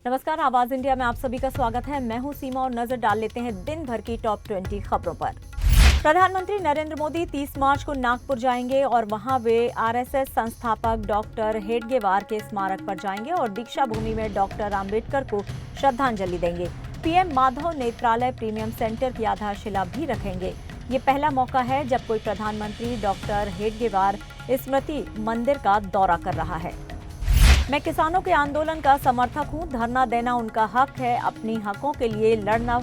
नमस्कार, आवाज इंडिया में आप सभी का स्वागत है। मैं हूं सीमा और नजर डाल लेते हैं दिन भर की टॉप 20 खबरों पर। प्रधानमंत्री नरेंद्र मोदी 30 मार्च को नागपुर जाएंगे और वहां वे आरएसएस संस्थापक डॉक्टर हेडगेवार के स्मारक पर जाएंगे और दीक्षा भूमि में डॉक्टर आंबेडकर को श्रद्धांजलि देंगे। पीएम माधव नेत्रालय प्रीमियम सेंटर की आधारशिला भी रखेंगे। ये पहला मौका है जब कोई प्रधानमंत्री डॉक्टर हेडगेवार स्मृति मंदिर का दौरा कर रहा है। मैं किसानों के आंदोलन का समर्थक हूं। धरना देना उनका हक है। अपनी हकों के लिए लड़ना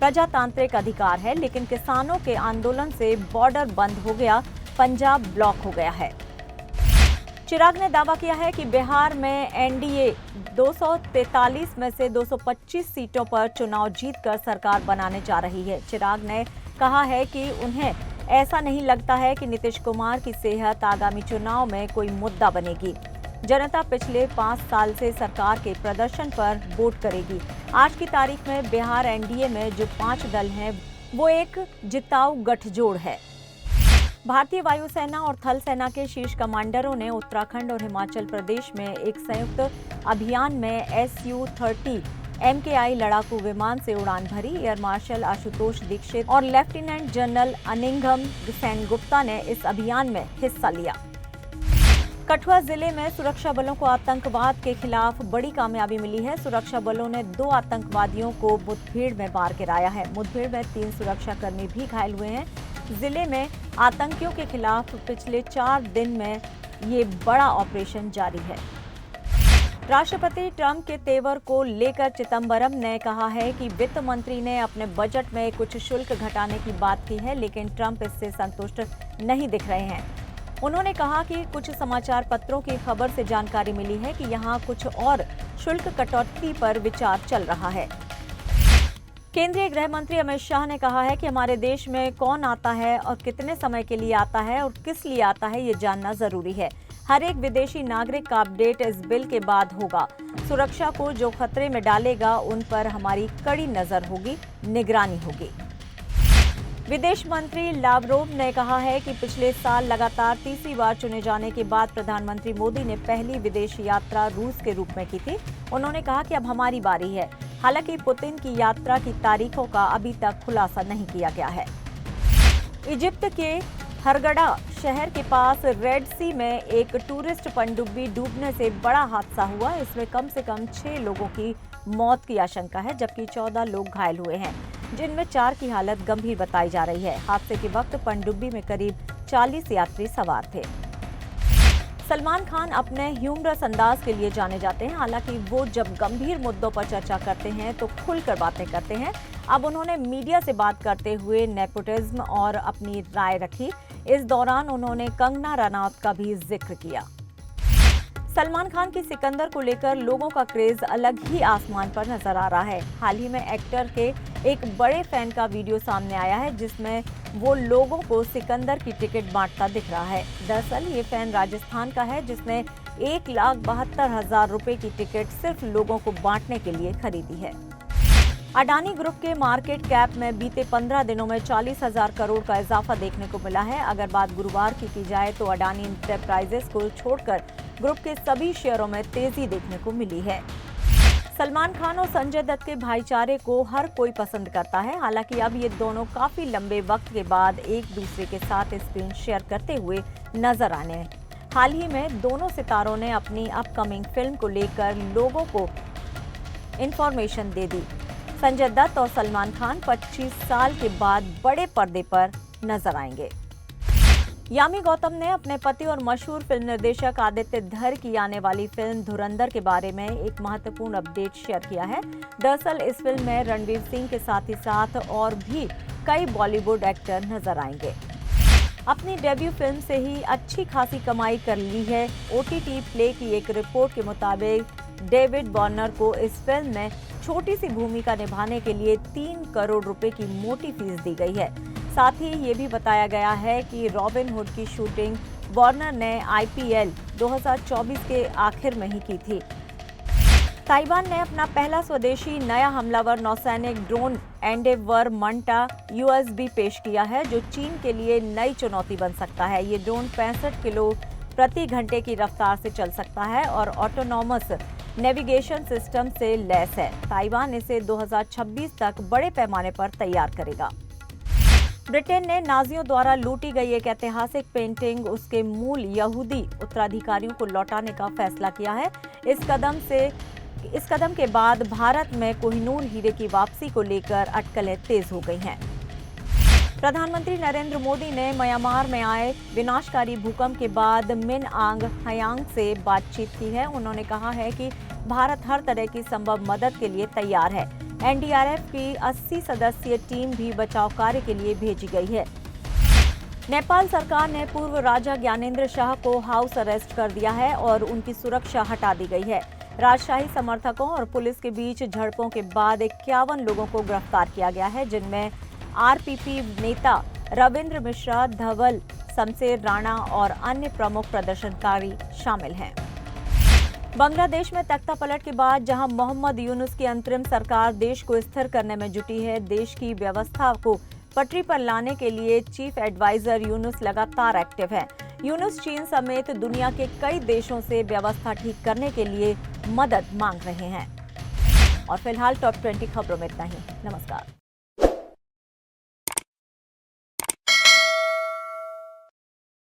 प्रजातांत्रिक अधिकार है, लेकिन किसानों के आंदोलन से बॉर्डर बंद हो गया, पंजाब ब्लॉक हो गया है। चिराग ने दावा किया है कि बिहार में एनडीए 243 में से 225 सीटों पर चुनाव जीतकर सरकार बनाने जा रही है। चिराग ने कहा है कि उन्हें ऐसा नहीं लगता है कि नीतीश कुमार की सेहत आगामी चुनाव में कोई मुद्दा बनेगी। जनता पिछले 5 साल से सरकार के प्रदर्शन पर वोट करेगी। आज की तारीख में बिहार एनडीए में जो 5 दल हैं, वो एक जिताऊ गठजोड़ है। भारतीय वायुसेना और थल सेना के शीर्ष कमांडरों ने उत्तराखंड और हिमाचल प्रदेश में एक संयुक्त अभियान में SU-30 MKI लड़ाकू विमान से उड़ान भरी। एयर मार्शल आशुतोष दीक्षित और लेफ्टिनेंट जनरल अनिंघम सेनगुप्ता ने इस अभियान में हिस्सा लिया। कठुआ जिले में सुरक्षा बलों को आतंकवाद के खिलाफ बड़ी कामयाबी मिली है। सुरक्षा बलों ने 2 आतंकवादियों को मुठभेड़ में मार गिराया है। मुठभेड़ में 3 सुरक्षाकर्मी भी घायल हुए हैं। जिले में आतंकियों के खिलाफ पिछले 4 दिन में ये बड़ा ऑपरेशन जारी है। राष्ट्रपति ट्रंप के तेवर को लेकर चिदंबरम ने कहा है कि वित्त मंत्री ने अपने बजट में कुछ शुल्क घटाने की बात की है, लेकिन ट्रंप इससे संतुष्ट नहीं दिख रहे हैं। उन्होंने कहा कि कुछ समाचार पत्रों की खबर से जानकारी मिली है कि यहां कुछ और शुल्क कटौती पर विचार चल रहा है। केंद्रीय गृह मंत्री अमित शाह ने कहा है कि हमारे देश में कौन आता है और कितने समय के लिए आता है और किस लिए आता है, ये जानना जरूरी है। हर एक विदेशी नागरिक का अपडेट इस बिल के बाद होगा। सुरक्षा को जो खतरे में डालेगा, उन पर हमारी कड़ी नजर होगी, निगरानी होगी। विदेश मंत्री लावरोव ने कहा है कि पिछले साल लगातार तीसरी बार चुने जाने के बाद प्रधानमंत्री मोदी ने पहली विदेश यात्रा रूस के रूप में की थी। उन्होंने कहा कि अब हमारी बारी है। हालांकि पुतिन की यात्रा की तारीखों का अभी तक खुलासा नहीं किया गया है। इजिप्ट के हरगड़ा शहर के पास रेड सी में एक टूरिस्ट पनडुब्बी डूबने से बड़ा हादसा हुआ। इसमें कम से कम 6 लोगों की मौत की आशंका है, जबकि 14 लोग घायल हुए हैं, जिनमें 4 की हालत गंभीर बताई जा रही है। हादसे के वक्त पनडुब्बी में करीब 40 यात्री सवार थे। सलमान खान अपने ह्यूमरस अंदाज के लिए जाने जाते हैं। हालांकि वो जब गंभीर मुद्दों पर चर्चा करते हैं तो खुलकर बातें करते हैं। अब उन्होंने मीडिया से बात करते हुए नेपोटिज्म और अपनी राय रखी। इस दौरान उन्होंने कंगना रनौत का भी जिक्र किया। सलमान खान की सिकंदर को लेकर लोगों का क्रेज अलग ही आसमान पर नजर आ रहा है। हाल ही में एक्टर के एक बड़े फैन का वीडियो सामने आया है, जिसमें वो लोगों को सिकंदर की टिकट बांटता दिख रहा है। दरअसल ये फैन राजस्थान का है, जिसने 1,72,000 रुपए की टिकट सिर्फ लोगों को बांटने के लिए खरीदी है। अडानी ग्रुप के मार्केट कैप में बीते 15 दिनों में 40,000 करोड़ का इजाफा देखने को मिला है। अगर बात गुरुवार की जाए तो अडानी एंटरप्राइजेस को छोड़कर ग्रुप के सभी शेयरों में तेजी देखने को मिली है। सलमान खान और संजय दत्त के भाईचारे को हर कोई पसंद करता है। हालांकि अब ये दोनों काफी लंबे वक्त के बाद एक दूसरे के साथ स्क्रीन शेयर करते हुए नजर आने हैं। हाल ही में दोनों सितारों ने अपनी अपकमिंग फिल्म को लेकर लोगों को इंफॉर्मेशन दे दी। संजय दत्त और सलमान खान 25 साल के बाद बड़े पर्दे पर नजर आएंगे। यामी गौतम ने अपने पति और मशहूर फिल्म निर्देशक आदित्य धर की आने वाली फिल्म धुरंधर के बारे में एक महत्वपूर्ण अपडेट शेयर किया है। दरअसल इस फिल्म में रणवीर सिंह के साथ ही साथ और भी कई बॉलीवुड एक्टर नजर आएंगे। अपनी डेब्यू फिल्म से ही अच्छी खासी कमाई कर ली है। OTT प्ले की एक रिपोर्ट के मुताबिक डेविड वार्नर को इस फिल्म में छोटी सी भूमिका निभाने के लिए 3 करोड़ रुपए की मोटी फीस दी गई है। साथ ही ये भी बताया गया है कि रॉबिन हुड की शूटिंग वार्नर ने IPL 2024 के आखिर में ही की थी। ताइवान ने अपना पहला स्वदेशी नया हमलावर नौसैनिक ड्रोन एंडेवर मंटा USB पेश किया है, जो चीन के लिए नई चुनौती बन सकता है। ये ड्रोन 65 किलो प्रति घंटे की रफ्तार से चल सकता है और ऑटोनॉमस नेविगेशन सिस्टम से लैस है। ताइवान इसे 2026 तक बड़े पैमाने पर तैयार करेगा। ब्रिटेन ने नाजियों द्वारा लूटी गई एक ऐतिहासिक पेंटिंग उसके मूल यहूदी उत्तराधिकारियों को लौटाने का फैसला किया है। इस कदम के बाद भारत में कोहिनूर हीरे की वापसी को लेकर अटकलें तेज हो गई हैं। प्रधानमंत्री नरेंद्र मोदी ने म्यांमार में आए विनाशकारी भूकंप के बाद मिन आंग हयांग से बातचीत की है। उन्होंने कहा है कि भारत हर तरह की संभव मदद के लिए तैयार है। एनडीआरएफ की 80 सदस्यीय टीम भी बचाव कार्य के लिए भेजी गई है। नेपाल सरकार ने पूर्व राजा ज्ञानेंद्र शाह को हाउस अरेस्ट कर दिया है और उनकी सुरक्षा हटा दी गई है। राजशाही समर्थकों और पुलिस के बीच झड़पों के बाद 51 लोगों को गिरफ्तार किया गया है, जिनमें आरपीपी नेता रविंद्र मिश्रा, धवल, शमशेर राणा और अन्य प्रमुख प्रदर्शनकारी शामिल हैं। बांग्लादेश में तख्तापलट के बाद जहां मोहम्मद यूनुस की अंतरिम सरकार देश को स्थिर करने में जुटी है, देश की व्यवस्था को पटरी पर लाने के लिए चीफ एडवाइजर यूनुस लगातार एक्टिव है। यूनुस चीन समेत दुनिया के कई देशों से व्यवस्था ठीक करने के लिए मदद मांग रहे हैं। और फिलहाल टॉप 20 खबरों में इतना ही। नमस्कार।